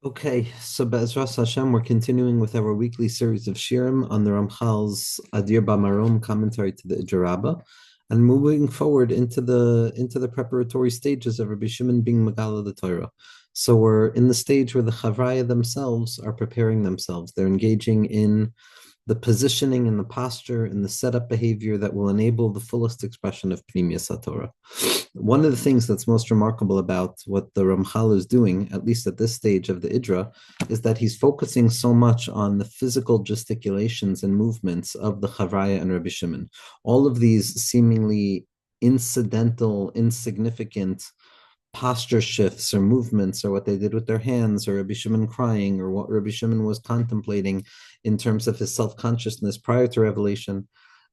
Okay, so Be'ezras Hashem, we're continuing with our weekly series of shirim on the Ramchal's Adir BaMarom commentary to the Ijarabba, and moving forward into the preparatory stages of Rabbi Shimon being Megala the Torah. So we're in the stage where the Chavraya themselves are preparing themselves. They're engaging in the positioning and the posture and the setup behavior that will enable the fullest expression of Pnimius HaTorah. One of the things that's most remarkable about what the Ramchal is doing, at least at this stage of the Idra, is that he's focusing so much on the physical gesticulations and movements of the Chavraya and Rabbi Shimon. All of these seemingly incidental, insignificant posture shifts or movements or what they did with their hands or Rabbi Shimon crying or what Rabbi Shimon was contemplating in terms of his self-consciousness prior to revelation.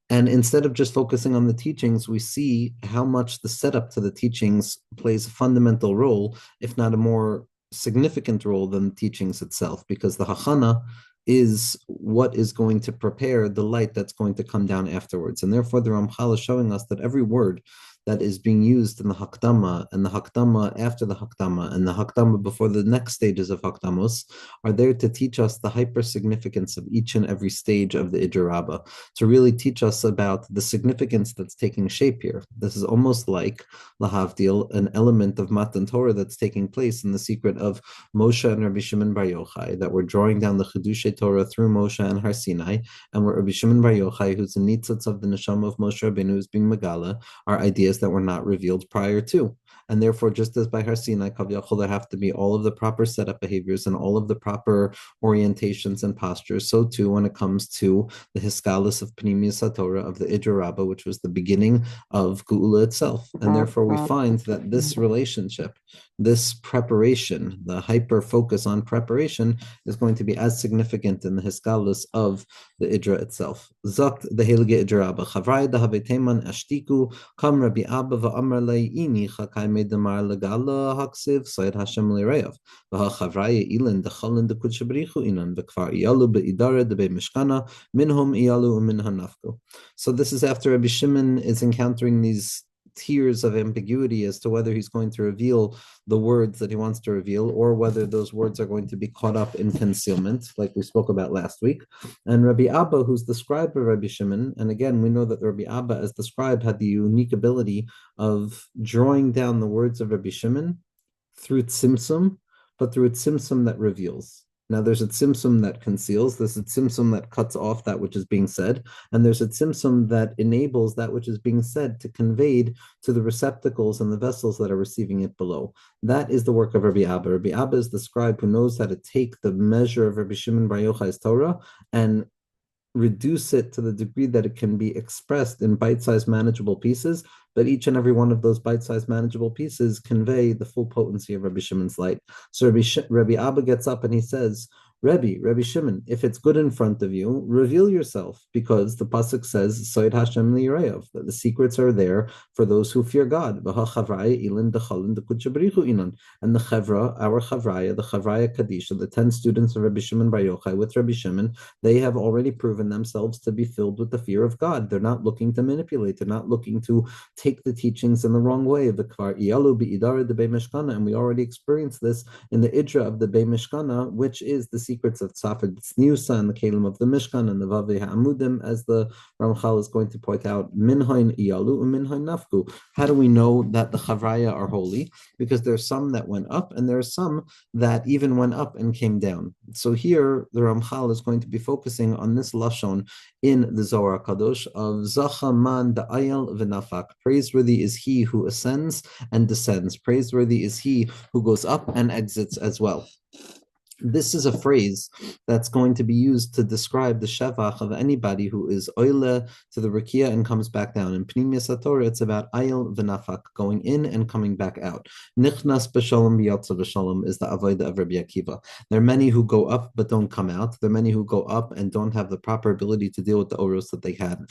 And instead of just focusing on the teachings, we see how much the setup to the teachings plays a fundamental role, if not a more significant role than the teachings itself, because the hachana is what is going to prepare the light that's going to come down afterwards. And therefore, the Ramchal is showing us that every word that is being used in the Hakdama and the Hakdama after the Hakdama and the Hakdama before the next stages of Hakdamos are there to teach us the hyper significance of each and every stage of the Ijarabba, to really teach us about the significance that's taking shape here. This is almost like Lahavdil, an element of Matan Torah that's taking place in the secret of Moshe and Rabbi Shimon Bar Yochai, that we're drawing down the Chedushay Torah through Moshe and Har Sinai, and where Rabbi Shimon Bar Yochai, who's the nitzatz of the neshama of Moshe Rabbeinu, who's being Megala, are ideas that were not revealed prior to. And therefore, just as by Har Sinai, Kavyachol, there have to be all of the proper setup behaviors and all of the proper orientations and postures, so too when it comes to the Hiskalis of Pnimius HaTorah, of the Idra Rabbah, which was the beginning of Geula itself. And therefore, we find that this relationship, this preparation, the hyper focus on preparation, is going to be as significant in the Hiskalis of the Idra itself. Zakt the Heilige Idra Rabbah, Chavraya da Haveteman Ashtiku, Kam Rabbi Abba va'amar lei ini chakai medamar legala haksiv Sayyid Hashem leireyav v'hachavraya ilan dechalin dekut shabrichu inan v'kfar iyalu be'idara debe mishkana minhum iyalu umin hanafku. So this is after Rabbi Shimon is encountering these tiers of ambiguity as to whether he's going to reveal the words that he wants to reveal or whether those words are going to be caught up in concealment, like we spoke about last week. And Rabbi Abba, who's the scribe of Rabbi Shimon, and again, we know that Rabbi Abba, as the scribe, had the unique ability of drawing down the words of Rabbi Shimon through tzimtzum, but through a tzimtzum that reveals. Now, there's a tzimtzum that conceals, there's a tzimtzum that cuts off that which is being said, and there's a tzimtzum that enables that which is being said to conveyed to the receptacles and the vessels that are receiving it below. That is the work of Rabbi Abba. Rabbi Abba is the scribe who knows how to take the measure of Rabbi Shimon Bar Yochai's Torah and reduce it to the degree that it can be expressed in bite-sized manageable pieces, but each and every one of those bite-sized manageable pieces convey the full potency of Rabbi Shimon's light. So Rabbi Abba gets up and he says, Rabbi Shimon, if it's good in front of you, reveal yourself, because the pasuk says, "Soid Hashem li'irayav," that the secrets are there for those who fear God. And the chevra, our chavraya, the chavraya kadisha, the 10 students of Rabbi Shimon Bar Yochai with Rabbi Shimon, they have already proven themselves to be filled with the fear of God. They're not looking to manipulate. They're not looking to take the teachings in the wrong way. The kvar iyalu be'idara de Bei Mishkana, and we already experienced this in the idra of the Bei Mishkana, which is the secrets of Tzafed Tzniusa and the Kalim of the Mishkan and the Vavei Ha'amudim, as the Ramchal is going to point out, Minhain Iyalu and Minhain Nafku. How do we know that the Chavraya are holy? Because there's some that went up and there are some that even went up and came down. So here the Ramchal is going to be focusing on this Lashon in the Zohar Kadosh of Zachaman Da'ayel V'nafak. Praiseworthy is he who ascends and descends. Praiseworthy is he who goes up and exits as well. This is a phrase that's going to be used to describe the shevach of anybody who is oile to the rakia and comes back down. In Pnimius HaTorah, it's about ayil v'nafak, going in and coming back out. Nichnas b'shalom b'yatza b'shalom is the avodah of Rabbi Akiva. There are many who go up but don't come out. There are many who go up and don't have the proper ability to deal with the oros that they have.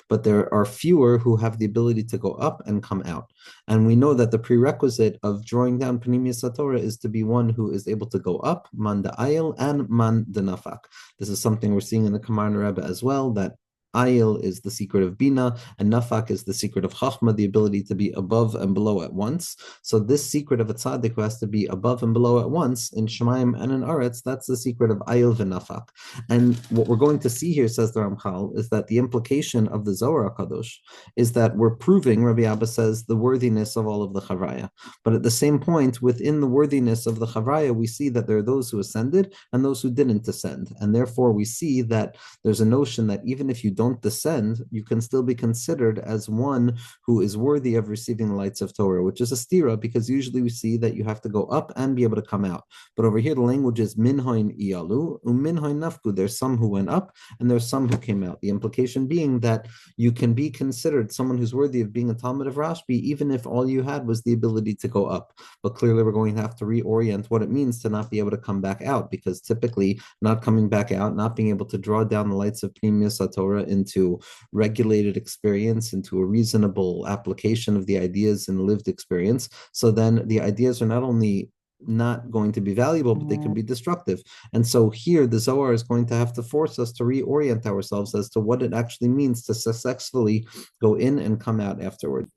But there are fewer who have the ability to go up and come out. And we know that the prerequisite of drawing down Pnimius HaTorah is to be one who is able to go up, man da'ayil and man denafak. This is something we're seeing in the Kamar Rebbe as well, that Ayil is the secret of Bina, and Nafak is the secret of Chachma, the ability to be above and below at once. So this secret of a tzaddik who has to be above and below at once in Shemaim and in Aretz, that's the secret of Ayil v'Nafak. And what we're going to see here, says the Ramchal, is that the implication of the Zohar HaKadosh is that we're proving, Rabbi Abba says, the worthiness of all of the Chavraya. But at the same point, within the worthiness of the Chavraya, we see that there are those who ascended and those who didn't ascend. And therefore, we see that there's a notion that even if you don't descend, you can still be considered as one who is worthy of receiving the lights of Torah, which is a stira, because usually we see that you have to go up and be able to come out. But over here, the language is minhoin iyalu, minhoin nafku. There's some who went up and there's some who came out. The implication being that you can be considered someone who's worthy of being a Talmud of Rashbi, even if all you had was the ability to go up. But clearly, we're going to have to reorient what it means to not be able to come back out, because typically, not coming back out, not being able to draw down the lights of Pnimius HaTorah into regulated experience, into a reasonable application of the ideas in lived experience. So then the ideas are not only not going to be valuable, but they can be destructive. And so here, the Zohar is going to have to force us to reorient ourselves as to what it actually means to successfully go in and come out afterward.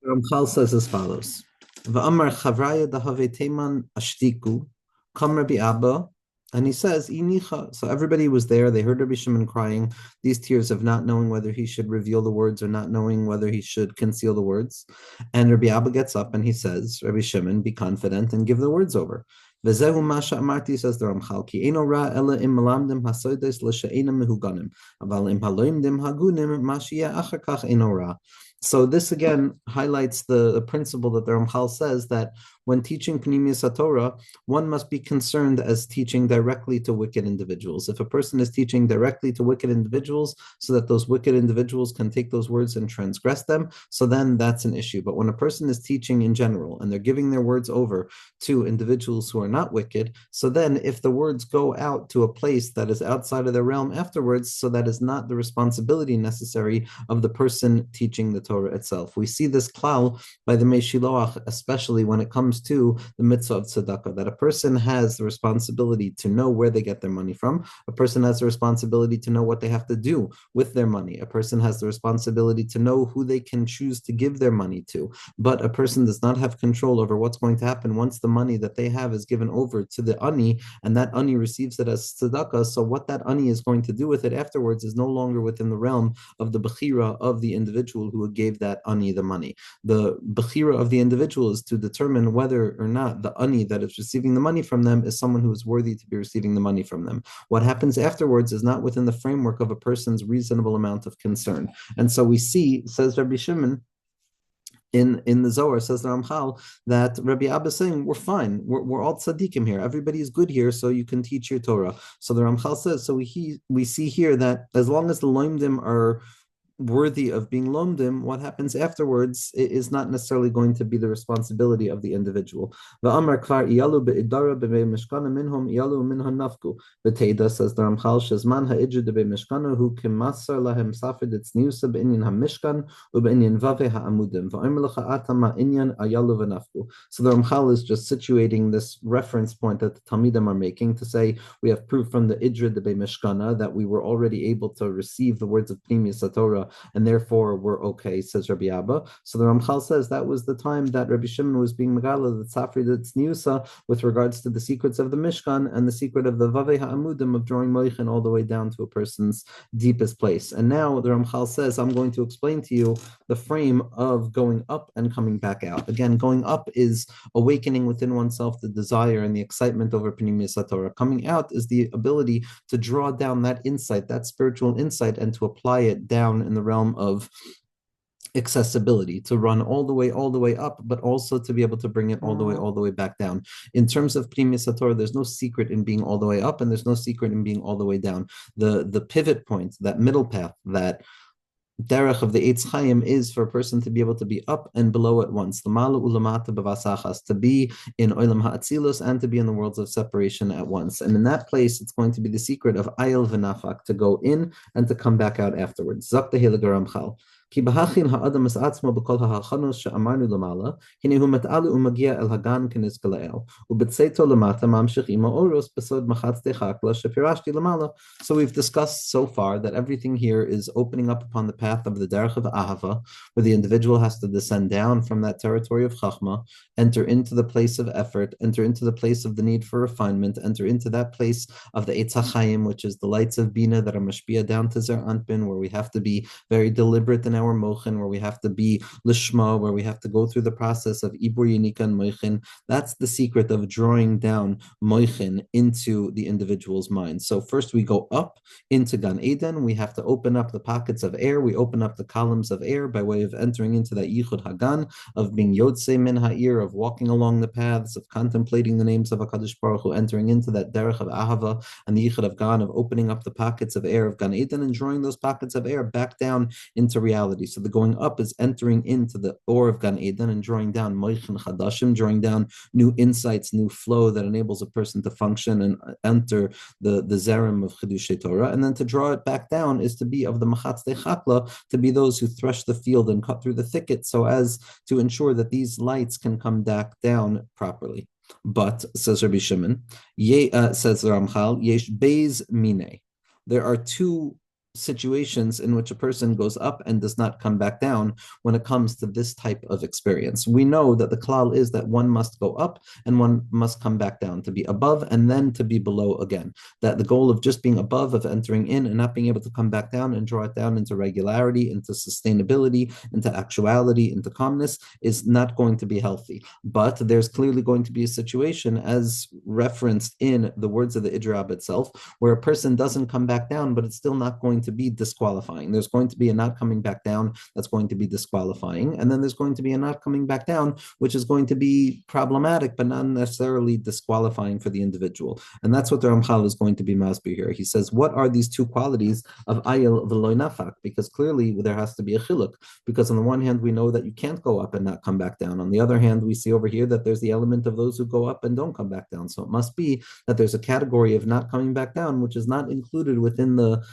Ramchal says as follows: V'amar chavraya dahave teman ashtiku, kam Rabbi Abba. And he says, Inicha. So everybody was there. They heard Rabbi Shimon crying, these tears of not knowing whether he should reveal the words or not knowing whether he should conceal the words. And Rabbi Abba gets up and he says, Rabbi Shimon, be confident and give the words over. V'zehu masha amarti, says the Ramchal, ki eino ra ela im malamdim hasoides l'she'ena mehuganim, aval im haloimdim hagunim mashia achar kach eino ra. So this again highlights the principle that the Ramchal says that when teaching Pnimius HaTorah, one must be concerned as teaching directly to wicked individuals. If a person is teaching directly to wicked individuals so that those wicked individuals can take those words and transgress them, so then that's an issue. But when a person is teaching in general and they're giving their words over to individuals who are not wicked, so then if the words go out to a place that is outside of their realm afterwards, so that is not the responsibility necessary of the person teaching the Torah itself. We see this klal by the Meshiloach, especially when it comes to the mitzvah of tzedakah, that a person has the responsibility to know where they get their money from. A person has the responsibility to know what they have to do with their money. A person has the responsibility to know who they can choose to give their money to. But a person does not have control over what's going to happen once the money that they have is given over to the ani, and that ani receives it as tzedakah. So what that ani is going to do with it afterwards is no longer within the realm of the bechira of the individual who gave that ani the money. The bechira of the individual is to determine whether or not the ani that is receiving the money from them is someone who is worthy to be receiving the money from them. What happens afterwards is not within the framework of a person's reasonable amount of concern. And so we see, says Rabbi Shimon, in the Zohar, says the Ramchal, that Rabbi Abba is saying, we're fine, we're all tzaddikim here, everybody is good here, so you can teach your Torah. So the Ramchal says, so we see here that as long as the loimdim are worthy of being lomdim, what happens afterwards is not necessarily going to be the responsibility of the individual. V'amar kvar iyalu be'idara b'vei mishkana minhom iyalu minhon nafku. V'teida, says the Ramchal, shezman ha'idju debei mishkana hu kimasar lahem safed etzniusa be'inyan ha'mishkan u'be'inyan vave ha'amudim v'omer lecha atama inyan ayalu v'nafku. So the Ramchal is just situating this reference point that the Talmidim are making to say we have proof from the idra debei mishkana that we were already able to receive the words of Pnimius HaTorah, and therefore we're okay, says Rabbi Abba. So the Ramchal says that was the time that Rabbi Shimon was being megala, the tzafri, the tzniusa, with regards to the secrets of the Mishkan and the secret of the vavei ha'amudim, of drawing moichin all the way down to a person's deepest place. And now the Ramchal says, I'm going to explain to you the frame of going up and coming back out. Again, going up is awakening within oneself the desire and the excitement over Pnimius HaTorah. Coming out is the ability to draw down that insight, that spiritual insight, and to apply it down in the realm of accessibility, to run all the way up, but also to be able to bring it all the way back down. In terms of Pnimius HaTorah, there's no secret in being all the way up, and there's no secret in being all the way down. The pivot point, that middle path, that derech of the Eitz Chaim is for a person to be able to be up and below at once, to be in Olam Ha'atzilus and to be in the worlds of separation at once. And in that place, it's going to be the secret of Ayil v'Nafak, to go in and to come back out afterwards. Zak Ramchal. כי בהכין האדם את עצמו בכל ההכנות שאמרנו למעלה, הנה הוא מתעלה ומגיע אל הגן כנזכה לאל, ובצאתו למטה ממשיך עם האורוס בסוד מחצתי חקלה שפירשתי למעלה. So we've discussed so far that everything here is opening up upon the path of the derech of Ahava, where the individual has to descend down from that territory of Chachma, enter into the place of effort, enter into the place of the need for refinement, enter into that place of the Eitz HaChaim, which is the lights of Bina that are mashpia down to Zer Anpin, where we have to be very deliberate in our mochen, where we have to be lishma, where we have to go through the process of ibur yinika and moichin. That's the secret of drawing down moichin into the individual's mind. So first we go up into Gan Eden. We have to open up the pockets of air. We open up the columns of air by way of entering into that yichud hagan, of being yotze min ha'ir, of walking along the paths, of contemplating the names of HaKadosh Baruch Hu, entering into that derech of ahava and the yichud of Gan, of opening up the pockets of air of Gan Eden and drawing those pockets of air back down into reality. So the going up is entering into the or of Gan Eden and drawing down moichin chadashim, drawing down new insights, new flow that enables a person to function and enter the zerem of Chidushay Torah. And then to draw it back down is to be of the Machatzei Chakla, to be those who thresh the field and cut through the thicket so as to ensure that these lights can come back down properly. But, says Rabbi Shimon, says Ramchal, yesh beis mine. There are two situations in which a person goes up and does not come back down when it comes to this type of experience. We know that the klal is that one must go up and one must come back down, to be above and then to be below again. That the goal of just being above, of entering in and not being able to come back down and draw it down into regularity, into sustainability, into actuality, into calmness, is not going to be healthy. But there's clearly going to be a situation, as referenced in the words of the Idrab itself, where a person doesn't come back down, but it's still not going to be disqualifying. There's going to be a not coming back down that's going to be disqualifying. And then there's going to be a not coming back down, which is going to be problematic, but not necessarily disqualifying for the individual. And that's what the Ramchal is going to be masbir here. He says, what are these two qualities of ayil v'loy nafak? Because clearly there has to be a chiluk. Because on the one hand, we know that you can't go up and not come back down. On the other hand, we see over here that there's the element of those who go up and don't come back down. So it must be that there's a category of not coming back down, which is not included within the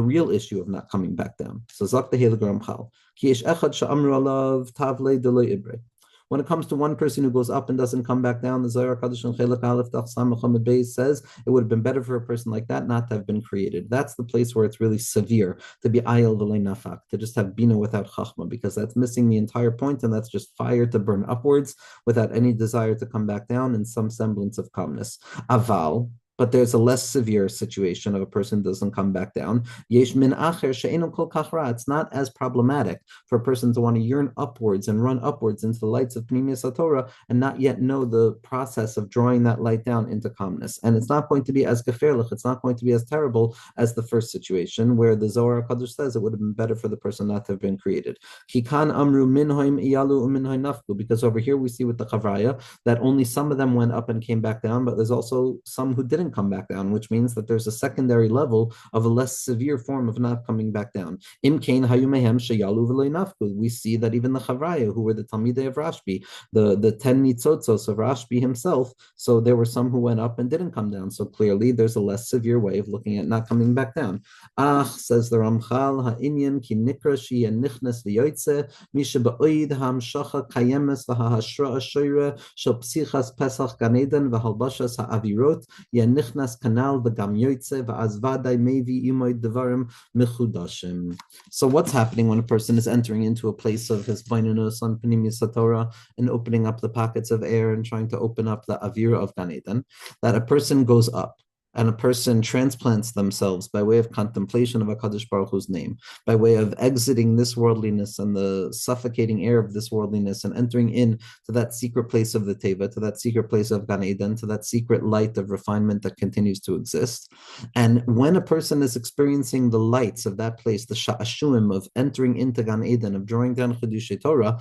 real issue of not coming back down. So Zak the Heilig Ramchal, Ki yesh echad she'amru alav tavle deloy ibre. When it comes to one person who goes up and doesn't come back down, the Zohar Kadosh and Chelek Aleph Daf Sam Muhammad Beis says it would have been better for a person like that not to have been created. That's the place where it's really severe, to be ayel v'lei nafak, to just have bina without chachma, because that's missing the entire point, and that's just fire to burn upwards without any desire to come back down in some semblance of calmness. Aval, but there's a less severe situation of a person doesn't come back down. Yesh min acher she'enu kol kach ra. It's not as problematic for a person to want to yearn upwards and run upwards into the lights of Pnimius HaTorah and not yet know the process of drawing that light down into calmness. And it's not going to be as gefährlich, it's not going to be as terrible as the first situation, where the Zohar HaKadosh says it would have been better for the person not to have been created. Kikan amru minhoim iyalu uminhoim nafku, because over here we see with the Chavraya that only some of them went up and came back down, but there's also some who didn't come back down, which means that there's a secondary level of a less severe form of not coming back down. We see that even the Chavraya, who were the Talmidei of Rashbi, the 10 Nitzotzos of Rashbi himself, so there were some who went up and didn't come down. So clearly there's a less severe way of looking at not coming back down. Says the Ramchal, ha'inyan ki nikra shi and nichnes v'yoytze, misha ba'oid ha'amshacha kayemes v'ha'hashra ashoyre shel psichas pesach ganeden v'halbashas ha'avirot nichnas kanal v'gam yoytze v'azvadai mevi imoid devarim mechudashim. So what's happening when a person is entering into a place of his bainunus on Pnimius HaTorah and opening up the pockets of air and trying to open up the avira of Gan Eden? That a person goes up and a person transplants themselves by way of contemplation of HaKadosh Baruch Hu's name, by way of exiting this worldliness and the suffocating air of this worldliness and entering in to that secret place of the Teva, to that secret place of Gan Eden, to that secret light of refinement that continues to exist. And when a person is experiencing the lights of that place, the sha'ashuim of entering into Gan Eden, of drawing down Chidushay Torah,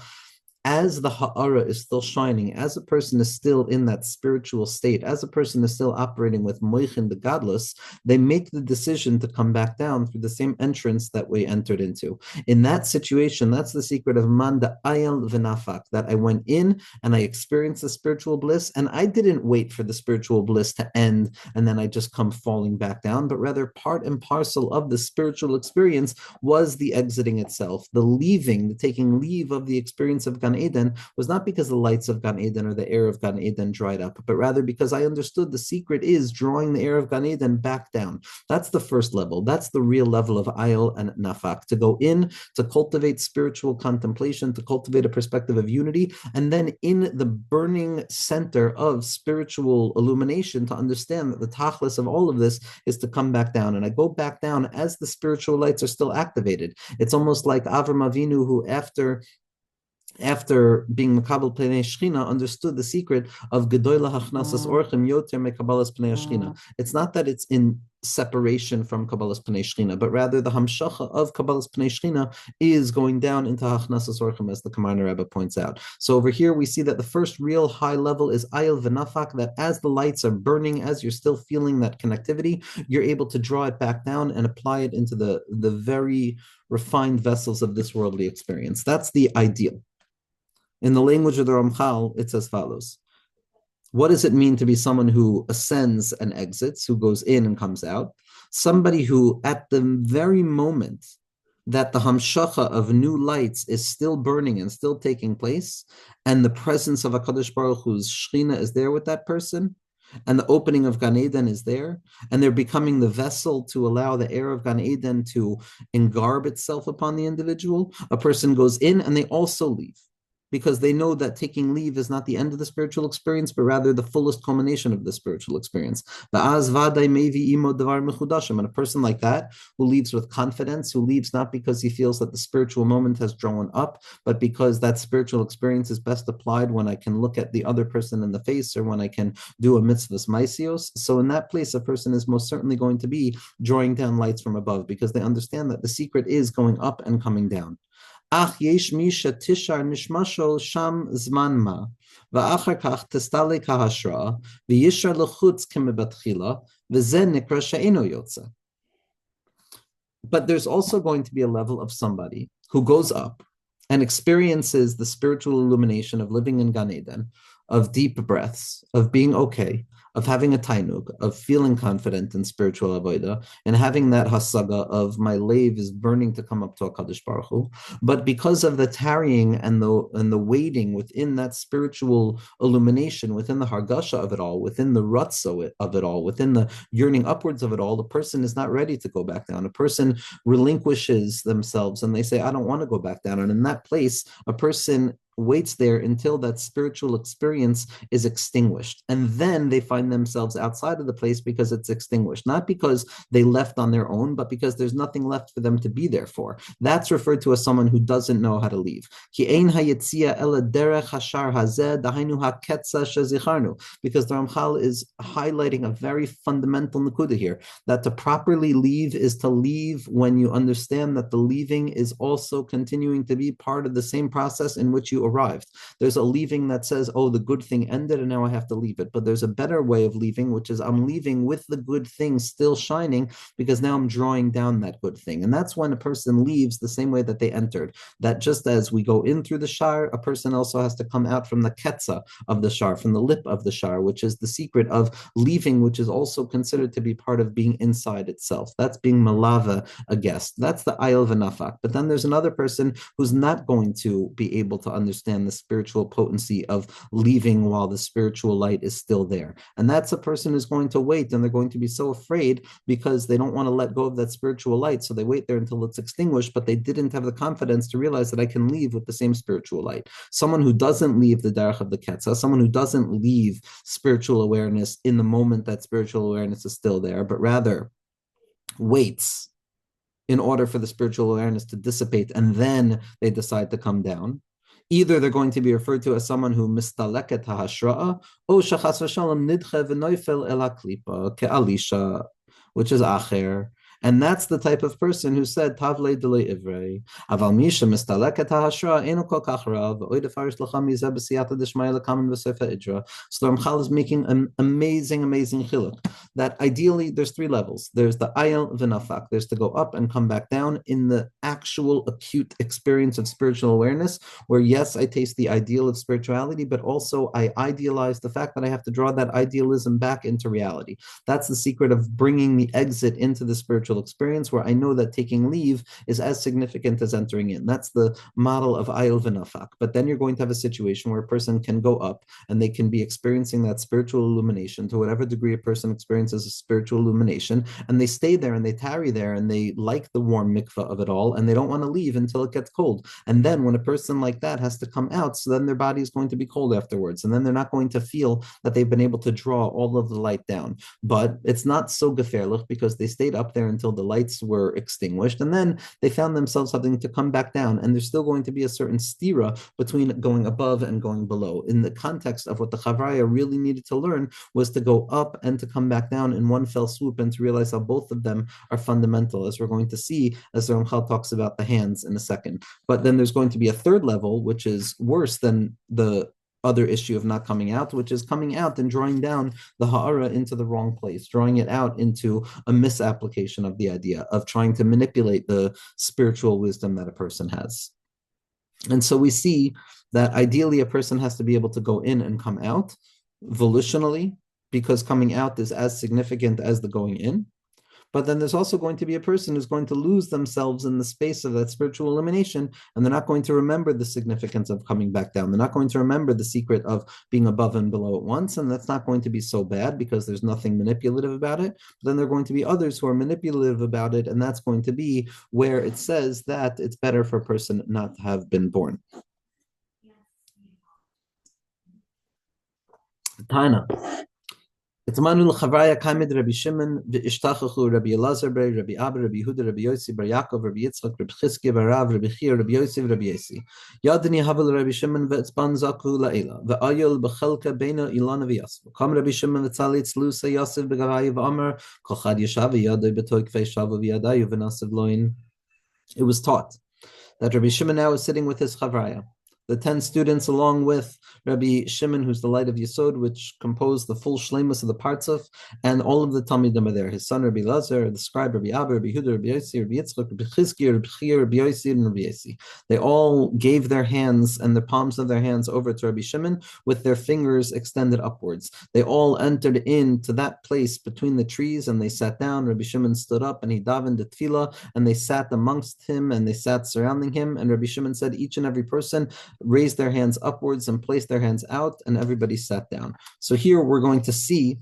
as the ha'ara is still shining, as a person is still in that spiritual state, as a person is still operating with moichin the godless, they make the decision to come back down through the same entrance that we entered into. In that situation, that's the secret of manda ayal v'nafak, that I went in and I experienced the spiritual bliss, and I didn't wait for the spiritual bliss to end and then I just come falling back down, but rather part and parcel of the spiritual experience was the exiting itself, the leaving, the taking leave of the experience of Gan Eden was not because the lights of Gan Eden or the air of Gan Eden dried up, but rather because I understood the secret is drawing the air of Gan Eden back down. That's the first level. That's the real level of ayil and nafak, to go in, to cultivate spiritual contemplation, to cultivate a perspective of unity, and then in the burning center of spiritual illumination to understand that the tachlis of all of this is to come back down. And I go back down as the spiritual lights are still activated. It's almost like Avram Avinu, who after being Makabal Pnei Shechina, understood the secret of Gedoyla Hachnasas Orchim Yoter Mekabalas Pnei Shechina. It's not that it's in separation from Kabbalas Pnei Shechina, but rather the Hamshacha of Kabbalas Pnei Shechina is going down into Hachnasas Orchim, as the Kamarna Rebbe points out. So over here we see that the first real high level is Ayil V'Nafak, that as the lights are burning, as you're still feeling that connectivity, you're able to draw it back down and apply it into the very refined vessels of this worldly experience. That's the ideal. In the language of the Ramchal, it's as follows. What does it mean to be someone who ascends and exits, who goes in and comes out? Somebody who, at the very moment that the hamshacha of new lights is still burning and still taking place, and the presence of HaKadosh Baruch Hu's Shechina is there with that person, and the opening of Gan Eden is there, and they're becoming the vessel to allow the air of Gan Eden to engarb itself upon the individual, a person goes in and they also leave, because they know that taking leave is not the end of the spiritual experience, but rather the fullest culmination of the spiritual experience. And a person like that, who leaves with confidence, who leaves not because he feels that the spiritual moment has drawn up, but because that spiritual experience is best applied when I can look at the other person in the face, or when I can do a mitzvahs maisios. So in that place, a person is most certainly going to be drawing down lights from above, because they understand that the secret is going up and coming down. Ach yesh mi shetishar nishmasho sham zman ma, va'achar kach testale kahashra, v'yishar lechutz kemebatchila, v'zen nikra she'eno yotza. But there's also going to be a level of somebody who goes up and experiences the spiritual illumination of living in Gan Eden, of deep breaths, of being okay, of having a tainug, of feeling confident in spiritual avodah, and having that hasaga of my lave is burning to come up to HaKadosh Baruch Hu. But because of the tarrying and the waiting within that spiritual illumination, within the hargasha of it all, within the ratzo of it all, within the yearning upwards of it all, the person is not ready to go back down. A person relinquishes themselves and they say, I don't want to go back down. And in that place, a person waits there until that spiritual experience is extinguished. And then they find themselves outside of the place because it's extinguished, not because they left on their own, but because there's nothing left for them to be there for. That's referred to as someone who doesn't know how to leave. Because the Ramchal is highlighting a very fundamental nakuda here, that to properly leave is to leave when you understand that the leaving is also continuing to be part of the same process in which you arrived. There's a leaving that says, oh, the good thing ended and now I have to leave it. But there's a better way of leaving, which is I'm leaving with the good thing still shining, because now I'm drawing down that good thing. And that's when a person leaves the same way that they entered. That just as we go in through the shar, a person also has to come out from the ketza of the shar, from the lip of the shar, which is the secret of leaving, which is also considered to be part of being inside itself. That's being malava, a guest. That's the ayil v'nafak. But then there's another person who's not going to be able to understand the spiritual potency of leaving while the spiritual light is still there. And that's a person who's going to wait, and they're going to be so afraid because they don't want to let go of that spiritual light. So they wait there until it's extinguished, but they didn't have the confidence to realize that I can leave with the same spiritual light. Someone who doesn't leave the derech of the ketza, someone who doesn't leave spiritual awareness in the moment that spiritual awareness is still there, but rather waits in order for the spiritual awareness to dissipate, and then they decide to come down. Either they're going to be referred to as someone who mistaleket ha'hashra'a, or shachas v'shalom nidche v'noifel el haklipa, ke'alisha, which is acher. And that's the type of person who said, Tavle delay ivrei. Aval misha mistaleket ha'hashra enu kol kach rav, oy defarish l'cha mizeh b'siyata d'shmaya l'kamen v'sefer idra. So the Ramchal is making an amazing, amazing chiluk that ideally there's three levels. There's the ayel v'nafak. There's to go up and come back down in the actual acute experience of spiritual awareness, where yes, I taste the ideal of spirituality, but also I idealize the fact that I have to draw that idealism back into reality. That's the secret of bringing the exit into the spiritual experience, where I know that taking leave is as significant as entering in. That's the model of ayel v'nafak. But then you're going to have a situation where a person can go up and they can be experiencing that spiritual illumination to whatever degree a person experiences a spiritual illumination, and they stay there and they tarry there and they like the warm mikvah of it all, and they don't want to leave until it gets cold. And then when a person like that has to come out, so then their body is going to be cold afterwards, and then they're not going to feel that they've been able to draw all of the light down. But it's not so gefährlich because they stayed up there until the lights were extinguished, and then they found themselves having to come back down, and there's still going to be a certain stira between going above and going below. In the context of what the Chavraya really needed to learn was to go up and to come back down in one fell swoop, and to realize how both of them are fundamental, as we're going to see as the Ramchal talks about the hands in a second. But then there's going to be a third level, which is worse than the other issue of not coming out, which is coming out and drawing down the ha'ara into the wrong place, drawing it out into a misapplication of the idea of trying to manipulate the spiritual wisdom that a person has. And so we see that ideally a person has to be able to go in and come out volitionally, because coming out is as significant as the going in. But then there's also going to be a person who's going to lose themselves in the space of that spiritual illumination, and they're not going to remember the significance of coming back down. They're not going to remember the secret of being above and below at once, and that's not going to be so bad because there's nothing manipulative about it. But then there are going to be others who are manipulative about it, and that's going to be where it says that it's better for a person not to have been born. Taina. It's Manul Chavraya Kamid Rabbi Shimon, Ishtachachu Rabbi Elazar, Rabbi Abba, Rabbi Yehuda, Rabbi Yossi, Bar Yaakov, Rabbi Yitzchak, Rabbi Chizki, Bar Rav, Rabbi Chia, Rabbi Yossi, Rabbi Yesi. Yadni Havel Rabbi Shimon ve'etzban zaku la'ela, ve'ayol b'chelka beina ilana v'yasv. Kam Rabbi Shimon v'tzalitz lusa Yosef b'gavayi v'amar, kol chad yashav v'yadai b'toy kfei shavu v'yadayu v'nasav loin. It was taught that Rabbi Shimon now is sitting with his Chavraya, the 10 students, along with Rabbi Shimon, who's the light of Yesod, which composed the full shleimus of the Partzuf, and all of the Talmidim are there. His son Rabbi Lazar, the scribe Rabbi Abba, Rabbi Yehuda, Rabbi Yossi, Rabbi Yitzchak, Rabbi Chizki, Rabbi Chia, Rabbi Yossi, and Rabbi Yesi. They all gave their hands and the palms of their hands over to Rabbi Shimon with their fingers extended upwards. They all entered into that place between the trees and they sat down. Rabbi Shimon stood up and he davened the tefillah, and they sat amongst him and they sat surrounding him. And Rabbi Shimon said, each and every person raised their hands upwards and placed their hands out, and everybody sat down. So here we're going to see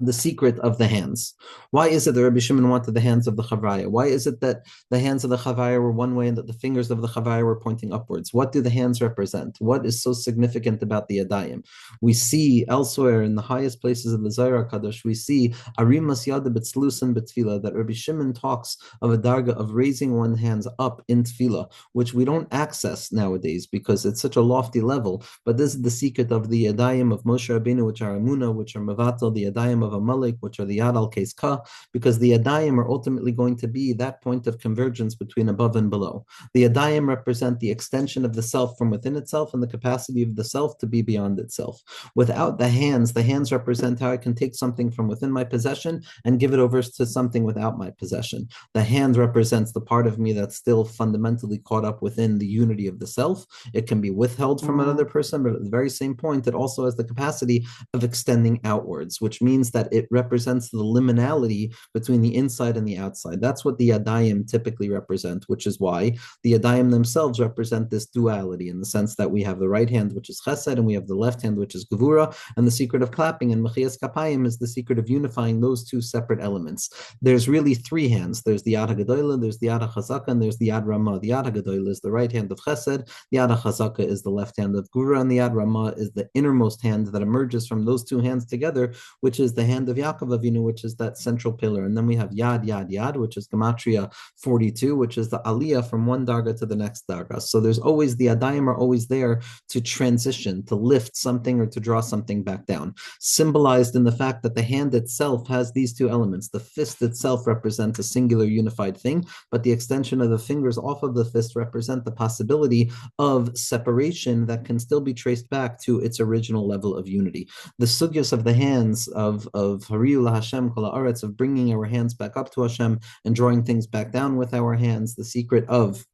the secret of the hands. Why is it that Rabbi Shimon wanted the hands of the Chavraya? Why is it that the hands of the Chavraya were one way and that the fingers of the Chavraya were pointing upwards? What do the hands represent? What is so significant about the Yadayim? We see elsewhere in the highest places of the Zohar HaKadosh, we see Arimas Yada B'tzlusan B'tfila, that Rabbi Shimon talks of a darga of raising one's hands up in tefillah, which we don't access nowadays because it's such a lofty level. But this is the secret of the Yadayim of Moshe Rabbeinu, which are Amunah, which are Mavatal, the Yadayim of Amalek, which are the Yad al Keis Ka, because the Yadayim are ultimately going to be that point of convergence between above and below. The Yadayim represent the extension of the self from within itself and the capacity of the self to be beyond itself. Without the hands represent how I can take something from within my possession and give it over to something without my possession. The hand represents the part of me that's still fundamentally caught up within the unity of the self. It can be withheld from another person, but at the very same point, it also has the capacity of extending outwards, which means that it represents the liminality between the inside and the outside. That's what the Yadayim typically represent, which is why the Yadayim themselves represent this duality in the sense that we have the right hand, which is Chesed, and we have the left hand, which is Gevura, and the secret of clapping and Mechias Kapayim is the secret of unifying those two separate elements. There's really three hands. There's the Yad HaGadolah, there's the Yad HaChazaka, and there's the Yad Ramah. The Yad HaGadolah is the right hand of Chesed, the Yad HaChazaka is the left hand of Gevura, and the Yad Ramah is the innermost hand that emerges from those two hands together, which is the the hand of Yaakov Avinu, which is that central pillar. And then we have Yad, Yad, Yad, which is Gematria 42, which is the Aliyah from one Darga to the next Darga. So there's always, the Adayim are always there to transition, to lift something or to draw something back down, symbolized in the fact that the hand itself has these two elements. The fist itself represents a singular unified thing, but the extension of the fingers off of the fist represent the possibility of separation that can still be traced back to its original level of unity. The sugyas of the hands of Hariyu Hashem Kol Haaretz, of bringing our hands back up to Hashem and drawing things back down with our hands, the secret of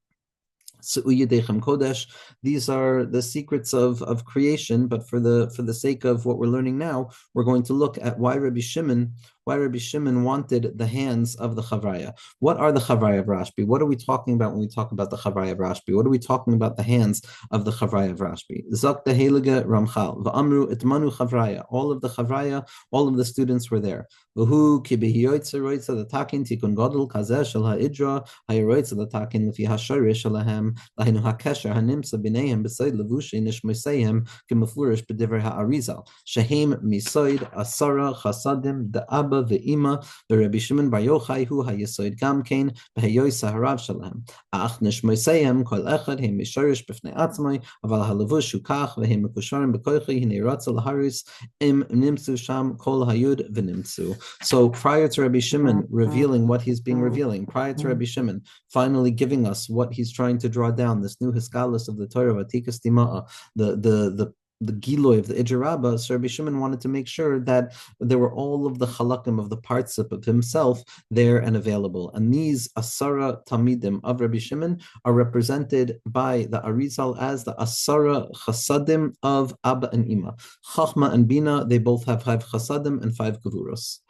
Kodesh. These are the secrets of creation, but for the sake of what we're learning now, we're going to look at why Rabbi Shimon wanted the hands of the Chavraya. What are the Chavraya of Rashbi? What are we talking about when we talk about the Chavraya of Rashbi? What are we talking about the hands of the Chavraya of Rashbi? Zok the Heilige Ramchal, V'amru itmanu Chavraya. All of the Chavraya, all of the students were there. V'hu ki behiyoytze roitze l'takin tikun godel kazeh shel ha'idra ha'iroitze l'takin l'fi ha'shorish shelahem lahinu ha'kesher ha'nimsa b'neihem b'soid levushi nishmoiseihem k'mefurish b'divrei ha'arizal shehem misoid asara chasadim da'aba ve'ima v'Rebbe Shimon bar Yochai hu hayesoid gamkein v'hayoy saharav shalem ach nishmoiseihem kol echad hem mishorish b'fnei atzmai aval ha'levush hu kach v'hem mekusharim b'koichi hinei ratza l'haris im nimtzu sham kol hayud v'nimtzu. So prior to Rabbi Shimon revealing what he's being revealing, prior to Rabbi Shimon finally giving us what he's trying to draw down, this new Hiskalis of the Torah of Atikas Tima'a, the Giloy of the Ijra Rabbah, so Rabbi Shimon wanted to make sure that there were all of the halakim of the parts of himself there and available. And these Asara Tamidim of Rabbi Shimon are represented by the Arizal as the Asara Chasadim of Abba and Ima. Chachma and Bina, they both have 5 Chasadim and 5 Gevuros.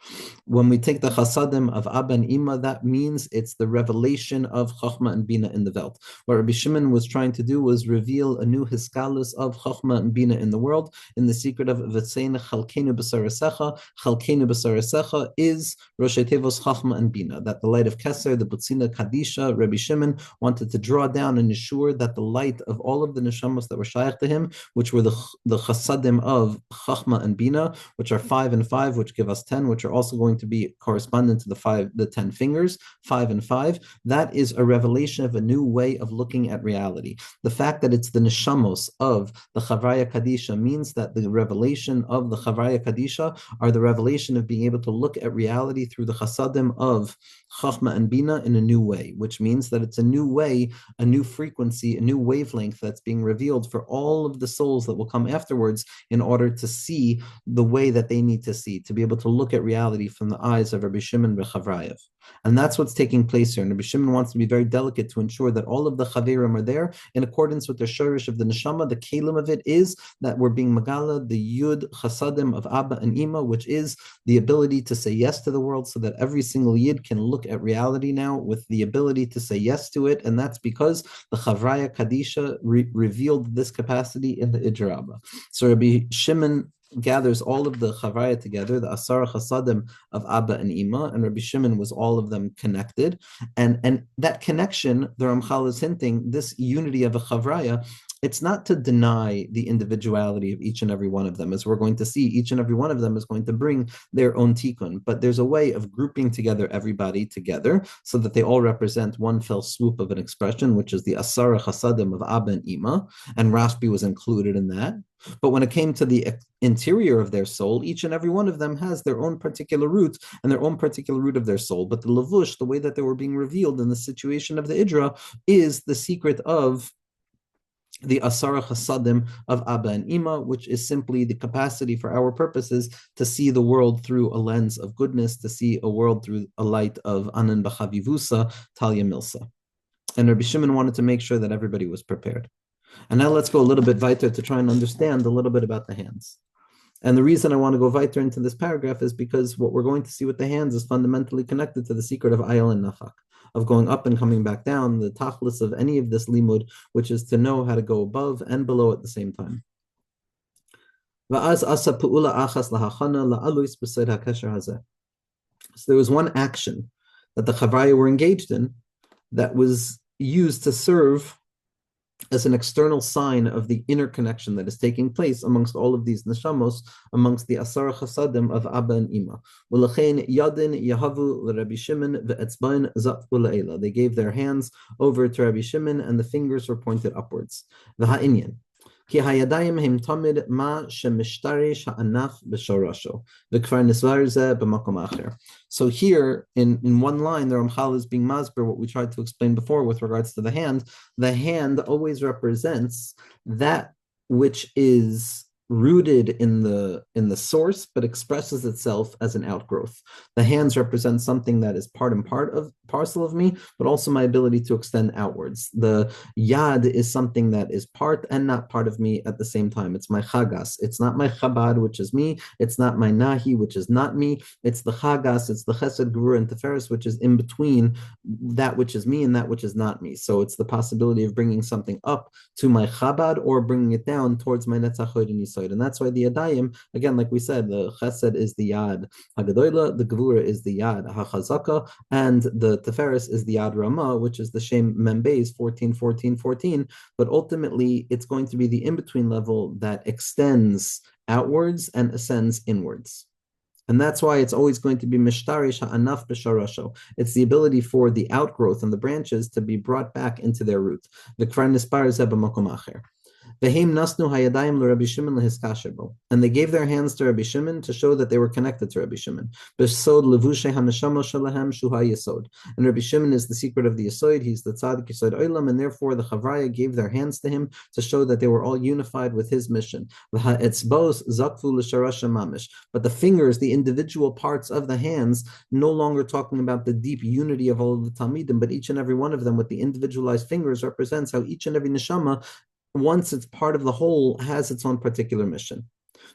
When we take the Chasadim of Abba and Ima, that means it's the revelation of Chachma and Bina in the Welt. What Rabbi Shimon was trying to do was reveal a new Hiskalus of Chachma and Bina in the world, in the secret of V'tzein Chalkenu B'Sarasecha. Chalkenu B'Sarasecha is Rosh Tevos Chachma and Bina, that the light of Keser, the Butzina Kadisha, Rabbi Shimon wanted to draw down and ensure that the light of all of the neshamos that were shaykh to him, which were the chasadim of Chachma and Bina, which are 5 and 5, which give us 10, which are also going to be correspondent to the 10 fingers, 5 and 5. That is a revelation of a new way of looking at reality. The fact that it's the neshamos of the Chavraya Kadisha means that the revelation of the Chavraya Kadisha are the revelation of being able to look at reality through the chasadim of Chachma and Bina in a new way, which means that it's a new way, a new frequency, a new wavelength that's being revealed for all of the souls that will come afterwards in order to see the way that they need to see, to be able to look at reality from the eyes of Rabbi Shimon B'Chavrayev. And that's what's taking place here. And Rabbi Shimon wants to be very delicate to ensure that all of the Chaverim are there in accordance with the Shorish of the Neshama. The Kalim of it is that we're being Magala, the Yud Chasadim of Abba and Ima, which is the ability to say yes to the world so that every single Yid can look at reality now with the ability to say yes to it. And that's because the Chavraya Kadisha revealed this capacity in the Ijra Rabbah. So Rabbi Shimon gathers all of the Chavraya together, the Asara Chasadim of Abba and Ima, and Rabbi Shimon was all of them connected. And that connection, the Ramchal is hinting, this unity of a Chavraya, it's not to deny the individuality of each and every one of them. As we're going to see, each and every one of them is going to bring their own tikkun. But there's a way of grouping together everybody together so that they all represent one fell swoop of an expression, which is the Asara Chasadim of Abba and Ima, and Rashbi was included in that. But when it came to the interior of their soul, each and every one of them has their own particular root and their own particular root of their soul. But the Lavush, the way that they were being revealed in the situation of the Idra, is the secret of the Asara Chasadim of Abba and Ima, which is simply the capacity for our purposes to see the world through a lens of goodness, to see a world through a light of Anan B'Chavivusa, Talia Milsa. And Rabbi Shimon wanted to make sure that everybody was prepared. And now let's go a little bit weiter to try and understand a little bit about the hands. And the reason I want to go weiter into this paragraph is because what we're going to see with the hands is fundamentally connected to the secret of Ayal and Nafak, of going up and coming back down, the tachlis of any of this limud, which is to know how to go above and below at the same time. So there was one action that the Chavraya were engaged in that was used to serve as an external sign of the interconnection that is taking place amongst all of these neshamos, amongst the asar chasadim of Abba and Ima. Yadin yahavu l'Rabbi Shimon ve'etzbain zatvu le'ela. They gave their hands over to Rabbi Shimon, and the fingers were pointed upwards. V'ha'inyan. כי הידיים הם תמיד מה שמשתרש הענף בשורשו, וכבר נסבר זה במקום אחר. So here, in one line, the Ramchal is being masber what we tried to explain before with regards to the hand. The hand always represents that which is rooted in the source, but expresses itself as an outgrowth. The hands represent something that is part and parcel of me, but also my ability to extend outwards. The yad is something that is part and not part of me at the same time. It's my chagas. It's not my chabad, which is me. It's not my nahi, which is not me. It's the chagas. It's the chesed, gvura, and teferes, which is in between that which is me and that which is not me. So it's the possibility of bringing something up to my chabad or bringing it down towards my netzach hod and yisod. And that's why the yadayim, again, like we said, the chesed is the yad hagadoila, the gevura is the yad hachazaka, and the teferes is the yad ramah, which is the shem membeis 14, 14, 14. But ultimately, it's going to be the in-between level that extends outwards and ascends inwards. And that's why it's always going to be mishtarish ha'anaf b'sharasho. It's the ability for the outgrowth and the branches to be brought back into their root. V'kvar nispar zeh b'makom acher. And they gave their hands to Rabbi Shimon to show that they were connected to Rabbi Shimon. And Rabbi Shimon is the secret of the Yesod. He's the Tzaddik Yesod Olam, and therefore the Chavraya gave their hands to him to show that they were all unified with his mission. But the fingers, the individual parts of the hands, no longer talking about the deep unity of all of the Talmidim, but each and every one of them with the individualized fingers represents how each and every neshama, once it's part of the whole, has its own particular mission.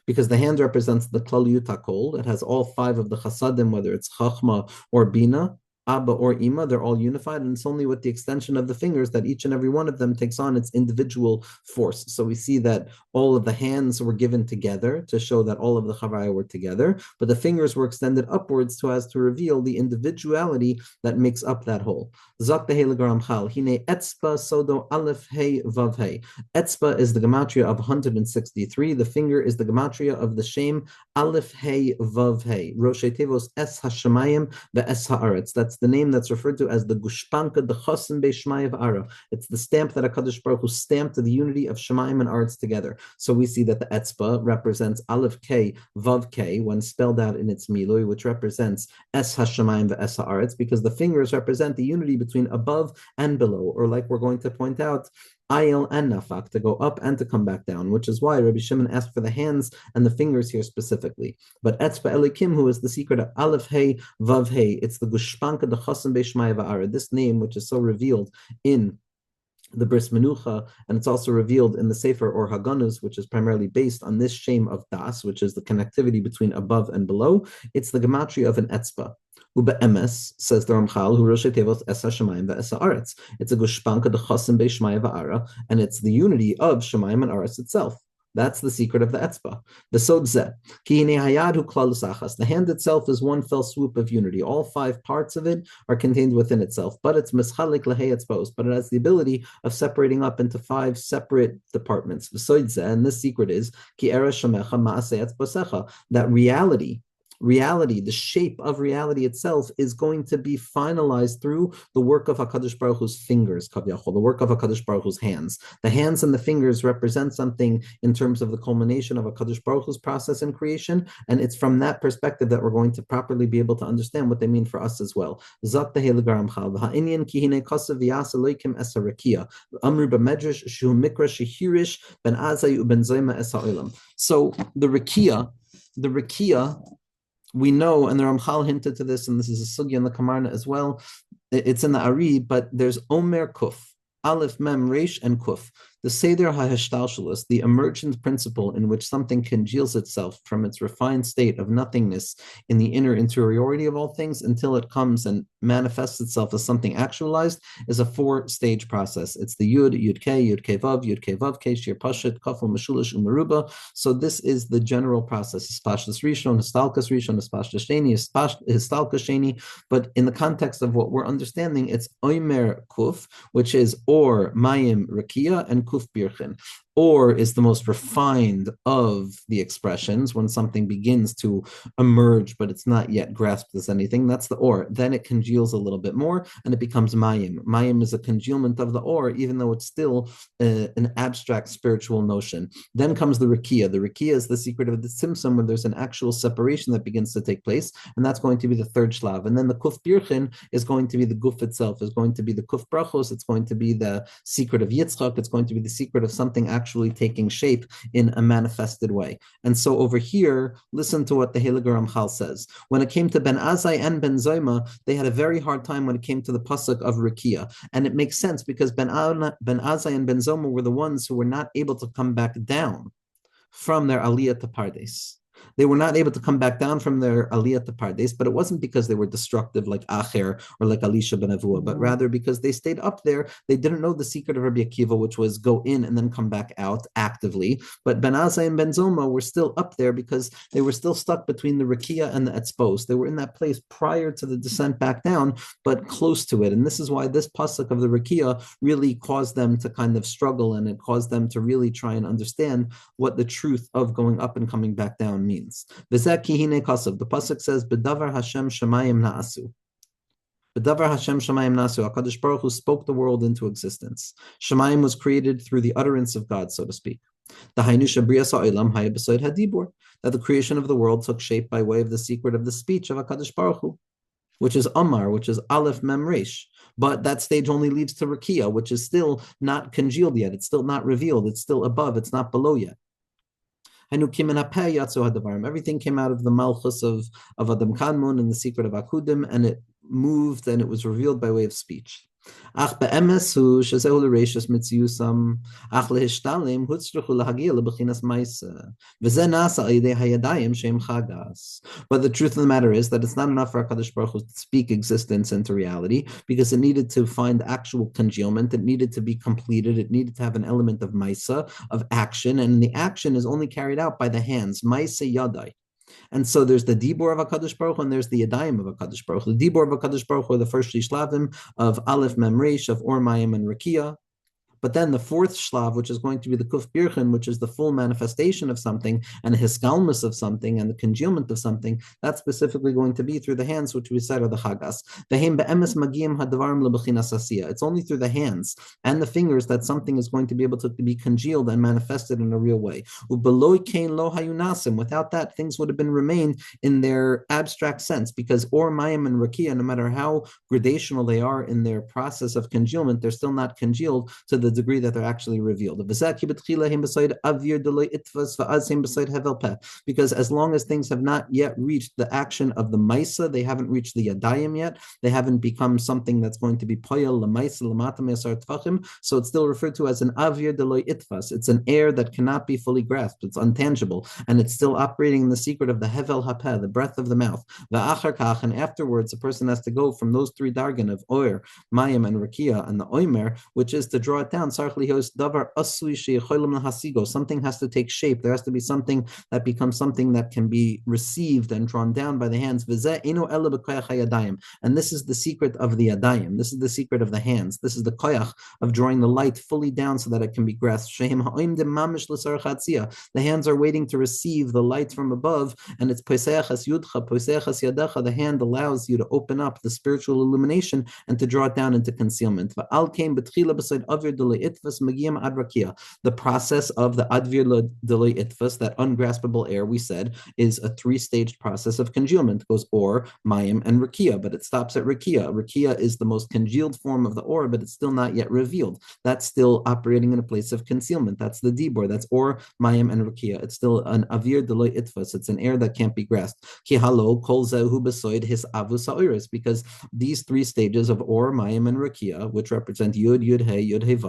Because the hand represents the Klaliyut HaKol. It has all 5 of the Chasadim, whether it's Chachma or Bina, Abba or Ima, they're all unified, and it's only with the extension of the fingers that each and every one of them takes on its individual force. So we see that all of the hands were given together to show that all of the Chavraya were together, but the fingers were extended upwards so as to reveal the individuality that makes up that whole. Zak the Ramchal, Hine Etzba Sodo Aleph Hey Vav Hey. Etzba is the gematria of 163. The finger is the gematria of the shem Aleph Hey Vav Hey. Roshei Tevos Es Hashemayim ve'Es Haaretz. That's the name that's referred to as the Gushpanka, the Chosim Beishmayev Ara. It's the stamp that HaKadosh Baruch Hu stamped to the unity of Shemayim and Aretz together. So we see that the Etzba represents Aleph K, Vav K, when spelled out in its Milui, which represents Es HaShemayim ve'Es Haaretz, because the fingers represent the unity between above and below, or like we're going to point out, Ayel and Nafak, to go up and to come back down, which is why Rabbi Shimon asked for the hands and the fingers here specifically. But Etzba Elikim, who is the secret of Aleph Hey, Vav Hey, it's the Gushpanka, the Chosim Beishmai Va'ara, this name which is so revealed in the Bris Menucha, and it's also revealed in the Sefer or Haganuz, which is primarily based on this shem of Das, which is the connectivity between above and below. It's the gematria of an etzba. Uba emes, says the Ramchal, who Rosh Tevos Es HaShemayim ve'Es Haaretz. It's a gushpanka the Chosim Beishmai Va'ara, and it's the unity of Shemayim and Aretz itself. That's the secret of the etzba. The sod zeh, ki hinei hayad hu klalus achas. The hand itself is one fell swoop of unity. All 5 parts of it are contained within itself, but it's mischalik lehei etzbos. But it has the ability of separating up into 5 separate departments. The sod zeh, and this secret is ki era shamecha maaseh etzbosecha. That reality, the shape of reality itself is going to be finalized through the work of HaKadosh Baruch Hu's fingers, Kavyachol, the work of HaKadosh Baruch Hu's hands. The hands and the fingers represent something in terms of the culmination of HaKadosh Baruch Hu's process in creation, and it's from that perspective that we're going to properly be able to understand what they mean for us as well. Zak tehei l'garamchal, v'ha'inyan ki hinei kosav v'yas Elokim es harakia, amru b'medrash shu mikra shehirish ben azay uben zoyma es ha'olam. So the rakia, we know, and the Ramchal hinted to this, and this is a sugya in the Kamarna as well. It's in the Ari, but there's Omer Kuf, Aleph, Mem, Resh, and Kuf. The Seder HaHishtalshelus, the emergent principle in which something congeals itself from its refined state of nothingness in the inner interiority of all things until it comes and manifests itself as something actualized, is a four-stage process. It's the Yud, Yud K Vav K, Shir Pashit, Kafel, Meshulish, Umaruba. So this is the general process. Hispashtus Rishon, Histalkas Rishon, Hispashtus Sheni, Histalkas Sheni. But in the context of what we're understanding, it's Oimer Kuf, which is Or, Mayim, Rakia, and Kuf Birchen. Or is the most refined of the expressions when something begins to emerge, but it's not yet grasped as anything. That's the or. Then it congeals a little bit more and it becomes mayim. Mayim is a congealment of the or, even though it's still an abstract spiritual notion. Then comes the rikia. The rikia is the secret of the tzimtzum, where there's an actual separation that begins to take place, and that's going to be the third shlav. And then the kuf birchin is going to be the guf itself, is going to be the kuf brachos, it's going to be the secret of Yitzchak, it's going to be the secret of something actually taking shape in a manifested way. And so over here, listen to what the Heilige Ramchal says. When it came to Ben Azai and Ben Zoima, they had a very hard time when it came to the pasuk of Rikia. And it makes sense because Ben Azai and Ben Zoima were the ones who were not able to come back down from their aliyah to Pardes. They were not able to come back down from their aliyah to Pardes, but it wasn't because they were destructive like Acher or like Elisha ben Avua, but rather because they stayed up there. They didn't know the secret of Rabbi Akiva, which was go in and then come back out actively. But Ben Azai and Ben Zoma were still up there because they were still stuck between the Rakia and the Etzpos. They were in that place prior to the descent back down, but close to it. And this is why this pasuk of the Rakia really caused them to kind of struggle, and it caused them to really try and understand what the truth of going up and coming back down means. The pasuk says, "B'davar Hashem Shemayim Na'asu." B'davar Hashem Shemayim Na'asu. HaKadosh Baruch Hu spoke the world into existence. Shemayim was created through the utterance of God, so to speak. The Hainusha Bria Sa'ilam Haya B'Soid Hadibur. That the creation of the world took shape by way of the secret of the speech of HaKadosh Baruch Hu, which is Amar, which is Aleph Mem Resh. But that stage only leads to Rakia, which is still not congealed yet. It's still not revealed. It's still above. It's not below yet. Everything came out of the malchus of Adam Kanmun and the secret of Akudim, and it moved and it was revealed by way of speech. Ach be'emes hu shezehu l'reishas mitziyusam ach lehishtalim hutzruchu lahagia lebechinas ma'isa v'zeh nasa ayidei hayadayim shem chagas. But the truth of the matter is that it's not enough for HaKadosh Baruch Hu to speak existence into reality, because it needed to find actual congealment. It needed to be completed. It needed to have an element of ma'isa, of action, and the action is only carried out by the hands. Ma'isa yadai. And so there's the Dibor of HaKadosh Baruch Hu and there's the Yadayim of HaKadosh Baruch Hu. The Dibor of HaKadosh Baruch Hu are the first Shlavim of Aleph Mem Resh, of Or Mayim and Rakia. But then the fourth shlav, which is going to be the kuf birchen, which is the full manifestation of something and the hiskalmus of something and the congealment of something, that's specifically going to be through the hands, which we said are the chagas. It's only through the hands and the fingers that something is going to be able to be congealed and manifested in a real way. Without that, things would have been remained in their abstract sense, because or mayim and rakia, no matter how gradational they are in their process of congealment, they're still not congealed to the degree that they're actually revealed. Because as long as things have not yet reached the action of the Maisa, they haven't reached the Yadayim yet, they haven't become something that's going to be Poyal Lamaisa Lamata Mesar Tvachim, so it's still referred to as an Avir Deloy Itfas. It's an air that cannot be fully grasped, it's untangible, and it's still operating in the secret of the Hevel Hapeh, the breath of the mouth. And afterwards, a person has to go from those three dargan of Oyer, Mayim, and Rakia, and the Oimer, which is to draw it down. Something has to take shape. There has to be something that becomes something that can be received and drawn down by the hands. And this is the secret of the yadayim. This is the secret of the hands. This is the koyach of drawing the light fully down so that it can be grasped. The hands are waiting to receive the light from above, and it's the hand allows you to open up the spiritual illumination and to draw it down into concealment. The process of the advir delay itfas, that ungraspable air, we said, is a three-staged process of congealment. It goes or, mayim, and rakia, but it stops at rakia. Rakia is the most congealed form of the or, but it's still not yet revealed. That's still operating in a place of concealment. That's the dibor. That's or, mayim, and rakia. It's still an avir delay itfas. It's an air that can't be grasped. Ki halo kol zehu besoid his avus ha'iris, because these three stages of or, mayim, and rakia, which represent yud, yud, hey,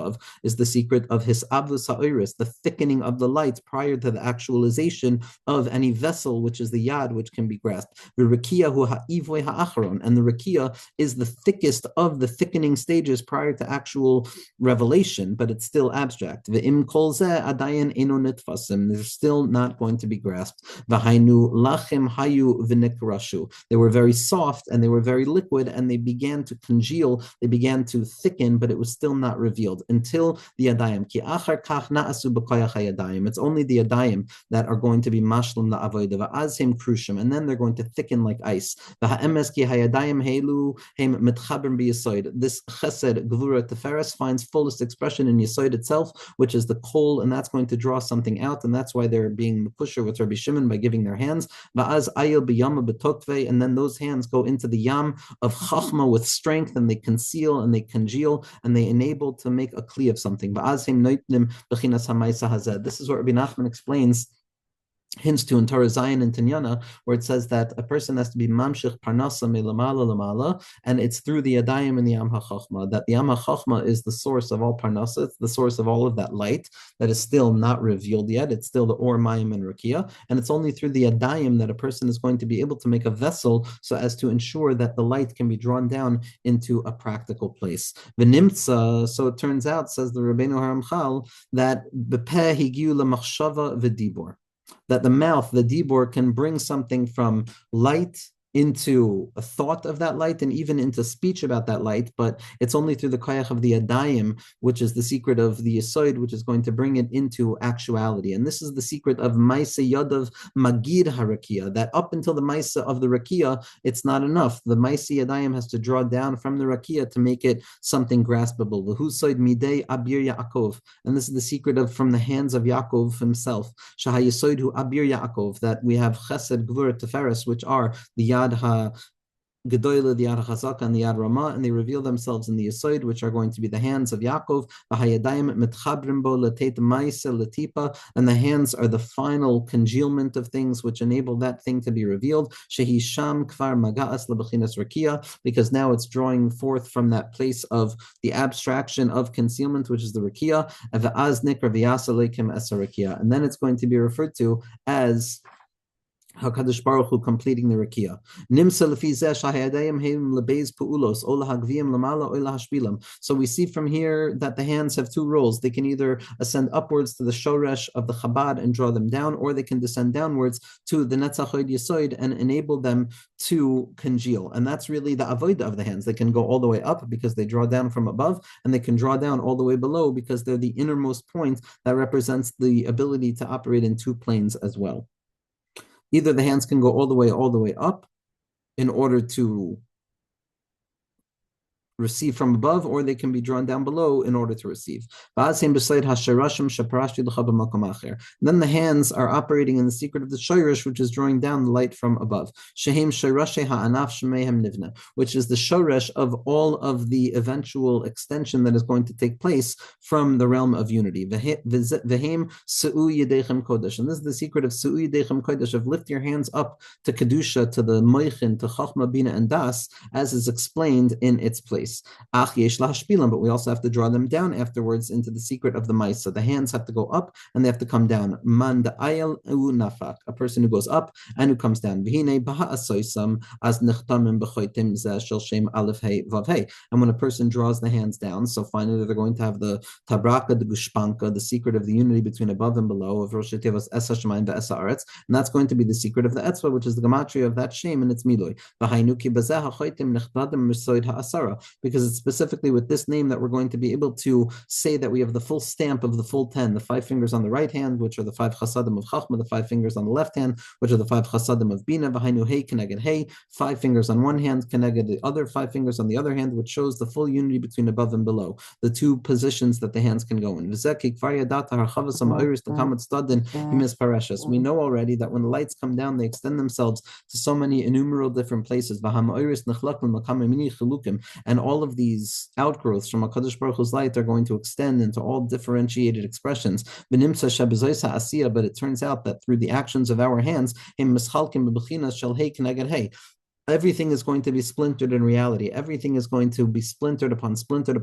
above, is the secret of his avus ha'iris, the thickening of the light prior to the actualization of any vessel, which is the yad, which can be grasped. The rakia hu ha'ivoy ha'acharon, and the rakia is the thickest of the thickening stages prior to actual revelation, but it's still abstract. Ve'im kol zeh adayin eno nitfasim, they're still not going to be grasped. V'hainu lachem hayu v'nikrashu, they were very soft and they were very liquid and they began to congeal, they began to thicken, but it was still not revealed until the yadayim. Ki achar kach na'asu b'koyach hayadayim, it's only the yadayim that are going to be mashlim la'avodah, v'azhem krushim, and then they're going to thicken like ice. V'ha'emes ki hayadayim helu heim mitchabrim b'yisoid, this chesed gvura teferes finds fullest expression in yisoid itself, which is the coal, and that's going to draw something out, and that's why they're being pusher with Rabbi Shimon by giving their hands. Va'az ayil b'yama b'tokve, and then those hands go into the yam of chachma with strength, and they conceal and they congeal and they enable to make a kli of something. Va'az heim noitnim b'chinas ha'maisa hazeh. This is what Rabbi Nachman explains, hints to in Torah Zion and Tinyana, where it says that a person has to be mamshich parnasa melamala lamala, and it's through the yadayim and the yam hachachma, that the yam hachachma is the source of all parnasa, it's the source of all of that light that is still not revealed yet, it's still the or mayim and rakia, and it's only through the yadayim that a person is going to be able to make a vessel so as to ensure that the light can be drawn down into a practical place. V'nimtza, so it turns out, says the Rabbeinu Ramchal, that bepeh higiu lemachshava v'dibor, that the mouth, the dibor, can bring something from light into a thought of that light and even into speech about that light, but it's only through the koyach of the adayim, which is the secret of the yisoid, which is going to bring it into actuality. And this is the secret of maisa yadav magid harakia, that up until the maisa of the rakia, it's not enough. The maisa yadayim has to draw down from the rakia to make it something graspable. L'husoid midei Abir Yaakov, and this is the secret of from the hands of Yaakov himself. Shahayisoid hu Abir Yaakov, that we have chesed, gvura, teferes, which are the yad Gedoyle, the Yad HaChazaka, and the Yad Ramah, and they reveal themselves in the Yisoid, which are going to be the hands of Yaakov, and the hands are the final congealment of things which enable that thing to be revealed, because now it's drawing forth from that place of the abstraction of concealment, which is the Rakia, and then it's going to be referred to as HaKadosh Baruch Hu completing the Rakia. So we see from here that the hands have two roles. They can either ascend upwards to the Shoresh of the Chabad and draw them down, or they can descend downwards to the Netzach Yisoid and enable them to congeal. And that's really the avodah of the hands. They can go all the way up because they draw down from above, and they can draw down all the way below because they're the innermost point that represents the ability to operate in two planes as well. Either the hands can go all the way up in order to receive from above, or they can be drawn down below in order to receive. Then the hands are operating in the secret of the shoresh, which is drawing down the light from above, which is the shoresh of all of the eventual extension that is going to take place from the realm of unity. And this is the secret of Su'u Yedechem Kodesh, of lift your hands up to Kedusha, to the Moichin, to Chachma, Bina, and Das, as is explained in its place. But we also have to draw them down afterwards into the secret of the Maisa. The hands have to go up and they have to come down. A person who goes up and who comes down. And when a person draws the hands down, so finally they're going to have the Tabraka, the Gushpanka, the secret of the unity between above and below, of Rosh Tevos Esa Shemayim Ve'esa Aretz, and that's going to be the secret of the Etzva, which is the gematria of that shame and its Miloi. Because it's specifically with this name that we're going to be able to say that we have the full stamp of the full 10, the 5 fingers on the right hand, which are the 5 chasadim of Chachma, the 5 fingers on the left hand, which are the 5 chasadim of Bina, v'hainu hey keneged hey, 5 fingers on one hand, keneged the other 5 fingers on the other hand, which shows the full unity between above and below, the two positions that the hands can go in. We know already that when the lights come down, they extend themselves to so many innumerable different places. And all of these outgrowths from HaKadosh Baruch Hu's light are going to extend into all differentiated expressions. But it turns out that through the actions of our hands, everything is going to be splintered in reality. Everything is going to be splintered upon splintered,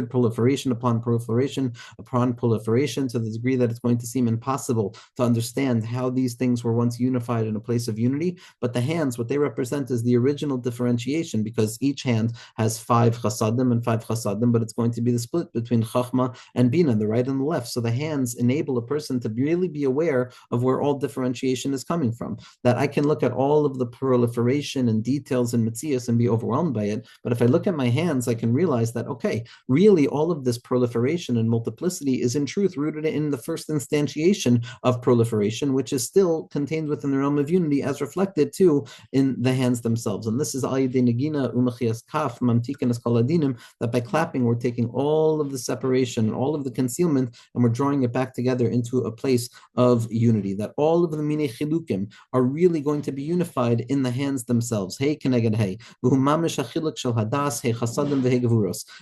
proliferation upon proliferation upon proliferation, to the degree that it's going to seem impossible to understand how these things were once unified in a place of unity. But the hands, what they represent is the original differentiation, because each hand has five chasadim and five chasadim, but it's going to be the split between chachma and bina, the right and the left. So the hands enable a person to really be aware of where all differentiation is coming from. That I can look at all of the proliferation and details in Metzias and be overwhelmed by it. But if I look at my hands, I can realize that, okay, really all of this proliferation and multiplicity is in truth rooted in the first instantiation of proliferation, which is still contained within the realm of unity, as reflected too in the hands themselves. And this is Negina Umachias Kaf Mamtikan Eskaladinim, that by clapping, we're taking all of the separation, all of the concealment, and we're drawing it back together into a place of unity. That all of the Mine Chilukim are really going to be unified in the hands themselves. Hey keneged hey.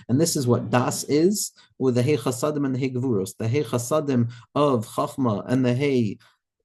And this is what das is, with the hey chasadim and the hey gevuros. The hey chasadim of chachma and the hey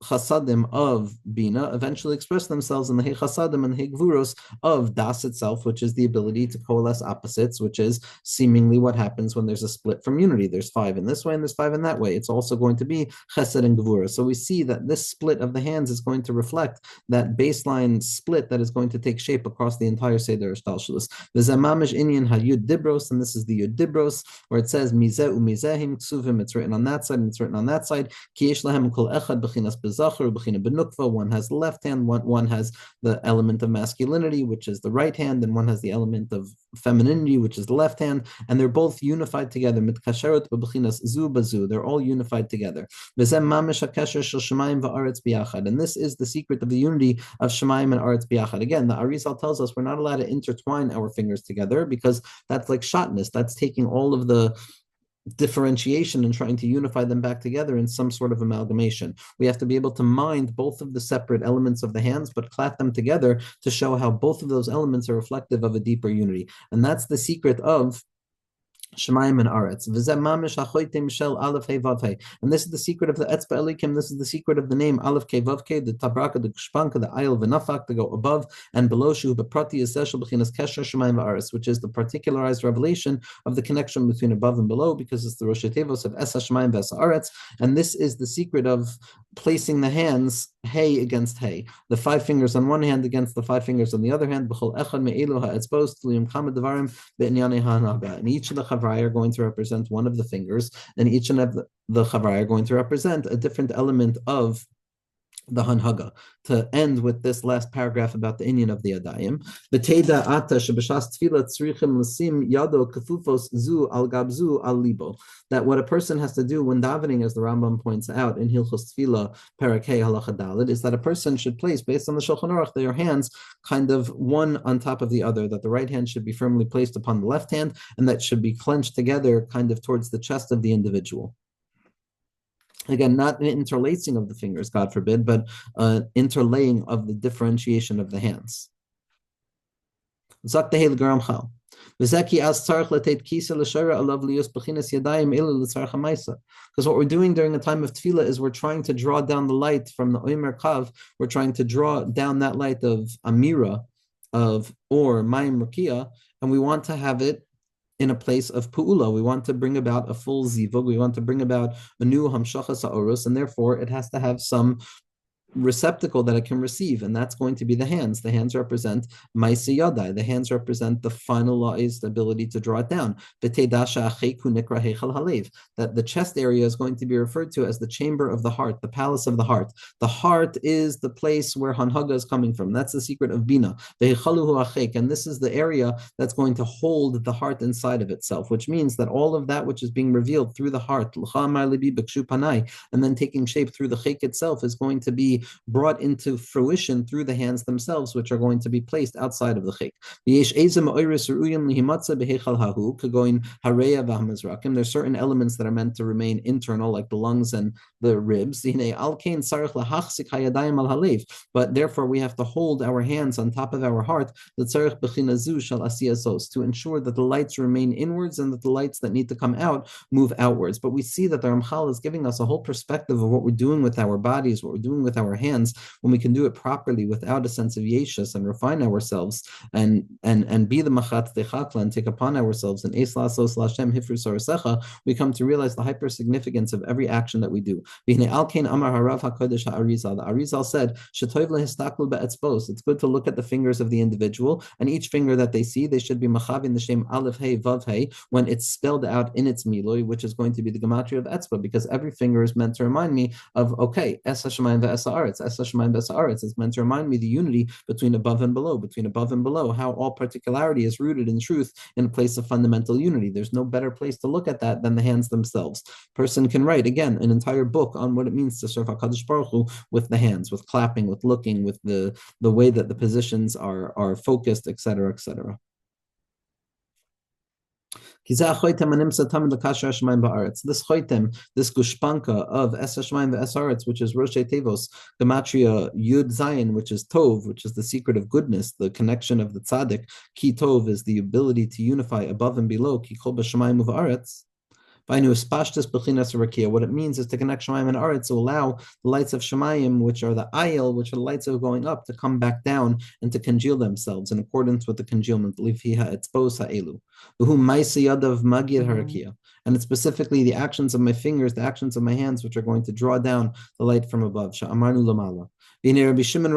chasadim of bina eventually express themselves in the hey chasadim and the hey gvuros of das itself, which is the ability to coalesce opposites, which is seemingly what happens when there's a split from unity. There's five in this way and there's five in that way. It's also going to be chesed and gvura. So we see that this split of the hands is going to reflect that baseline split that is going to take shape across the entire Seder Shtalshalos. V'zemamish inyan hayud dibros, and this is the yud dibros, where it says mizeh umizehim ksuvim. It's written on that side and it's written on that side. Ki yesh lahem kol echad b'chinas one has the left hand, one has the element of masculinity, which is the right hand, and one has the element of femininity, which is the left hand, and they're both unified together. They're all unified together. And this is the secret of the unity of Shemayim and Aretz B'yachad. Again, the Arizal tells us we're not allowed to intertwine our fingers together, because that's like shotness. That's taking all of the differentiation and trying to unify them back together in some sort of amalgamation. We have to be able to mind both of the separate elements of the hands, but clasp them together to show how both of those elements are reflective of a deeper unity. And that's the secret of Shemayim and Aretz. And this is the secret of the Etzba Elikim. This is the secret of the name Aleph Kei Vav Kei, the Tabraka, the Gushpanka, the Ayel V'Nafak, to go above and below Shu B'Prati Yiseshel B'chinas Kesher Shemayim V'Aretz, which is the particularized revelation of the connection between above and below, because it's the Rosh Tevos of Esa Shemayim V'Esa Aretz. And this is the secret of placing the hands hey against hey, the five fingers on one hand against the five fingers on the other hand. And each of the chavrai are going to represent one of the fingers, and each of the chavrai are going to represent a different element of the Hanhaga. To end with this last paragraph about the inyan of the Adayim, B'teida ata sheb'shas tefillah tzrichim l'sim yado kefufos zu al gabzu al libo. That what a person has to do when davening, as the Rambam points out in Hilchos Tefillah Perek Hey Halacha Daled, is that a person should place, based on the Shulchan Aruch, their hands kind of one on top of the other. That the right hand should be firmly placed upon the left hand, and that should be clenched together, kind of towards the chest of the individual. Again, not an interlacing of the fingers, God forbid, but interlaying of the differentiation of the hands. Because what we're doing during the time of tefillah is we're trying to draw down the light from the Omer Kav. We're trying to draw down that light of Amira, or Mayim Rukiya, and we want to have it in a place of pu'ula. We want to bring about a full zivug. We want to bring about a new hamshachas ha'orus, and therefore it has to have some receptacle that it can receive, and that's going to be the hands. The hands represent Maisi Yadai. The hands represent the finalized ability to draw it down. That the chest area is going to be referred to as the chamber of the heart, the palace of the heart. The heart is the place where Hanhaga is coming from. That's the secret of Bina. And this is the area that's going to hold the heart inside of itself, which means that all of that which is being revealed through the heart, and then taking shape through the chek itself, is going to be brought into fruition through the hands themselves, which are going to be placed outside of the chek. There's certain elements that are meant to remain internal, like the lungs and the ribs. But therefore we have to hold our hands on top of our heart to ensure that the lights remain inwards and that the lights that need to come out move outwards. But we see that the Ramchal is giving us a whole perspective of what we're doing with our bodies, what we're doing with our our hands, when we can do it properly without a sense of yeshus and refine ourselves and be the machat techakla and take upon ourselves and es lasos lashem hifrus arasecha, we come to realize the hyper significance of every action that we do. Amar Harav HaKodesh HaArizal. The Arizal said, "Shetoiv lehistaklu be'etzbos." It's good to look at the fingers of the individual, and each finger that they see, they should be machavin the shem aleph hey vav hey when it's spelled out in its miloi, which is going to be the gematria of etzba, because every finger is meant to remind me of es hashemayim ve'es haaretz. Es hashemayim ve'es haaretz is meant to remind me the unity between above and below, how all particularity is rooted in truth in a place of fundamental unity. There's no better place to look at that than the hands themselves. Person can write again an entire book on what it means to serve HaKadosh Baruch Hu with the hands, with clapping, with looking, with the way that the positions are focused, etc., etc. This choitem, this gushpanka of Es Hashmayim ve'es haaretz, which is Roshei Tevos, Gematria Yud Zayin, which is Tov, which is the secret of goodness, the connection of the tzaddik. Ki Tov is the ability to unify above and below. Ki Kol B'Shamayim u'Va'aretz. What it means is to connect Shemayim and Aretz, to allow the lights of Shemayim, which are the ayil, which are the lights that are going up, to come back down and to congeal themselves in accordance with the congealment. And it's specifically the actions of my fingers, the actions of my hands, which are going to draw down the light from above. Rabbi Shimon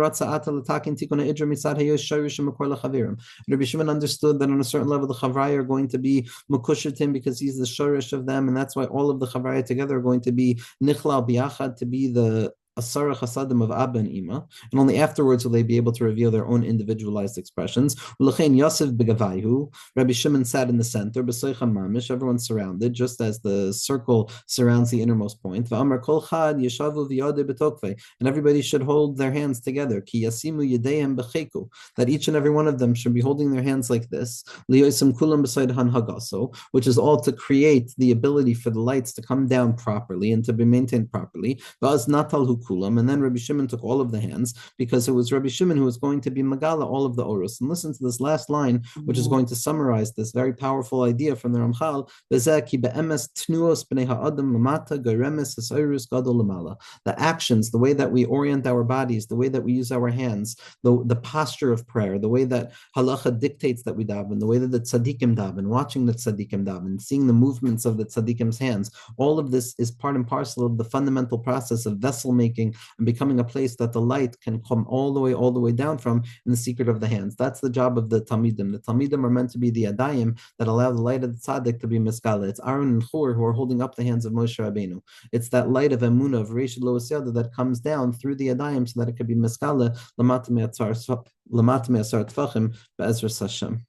understood that on a certain level the Chavraya are going to be Mukushatim because he's the Shorish of them, and that's why all of the Chavraya together are going to be Nichlal Biachad, to be the Asara Chasadim of Abba and Ima, and only afterwards will they be able to reveal their own individualized expressions. Yosef Begavayhu, Rabbi Shimon sat in the center, B'Soichan Mamish, everyone's surrounded, just as the circle surrounds the innermost point. V'Amar Kol Chad Yeshavu V'Yodeh B'Tokvei, and everybody should hold their hands together. Ki Yasimu Yedeihem B'Cheku, that each and every one of them should be holding their hands like this. Liyosim Kulam B'Sayid Han Hagaso, which is all to create the ability for the lights to come down properly and to be maintained properly. V'az Natal Hu Kulam, and then Rabbi Shimon took all of the hands, because it was Rabbi Shimon who was going to be Magala all of the Oros. And listen to this last line, which is going to summarize this very powerful idea from the Ramchal. The actions, the way that we orient our bodies, the way that we use our hands, the posture of prayer, the way that halacha dictates that we daven, the way that the tzaddikim daven, watching the tzaddikim daven, seeing the movements of the tzaddikim's hands, all of this is part and parcel of the fundamental process of vessel making and becoming a place that the light can come all the way down from in the secret of the hands. That's the job of the Talmidim. The Talmidim are meant to be the Adayim that allow the light of the Tzaddik to be Miskala. It's Aaron and Hur who are holding up the hands of Moshe Rabbeinu. It's that light of Emunah, of Reshid Lo Yada, that comes down through the Adayim so that it could be Miskala, Lamat Me'atzar Tfachim, Be'ezras Hashem.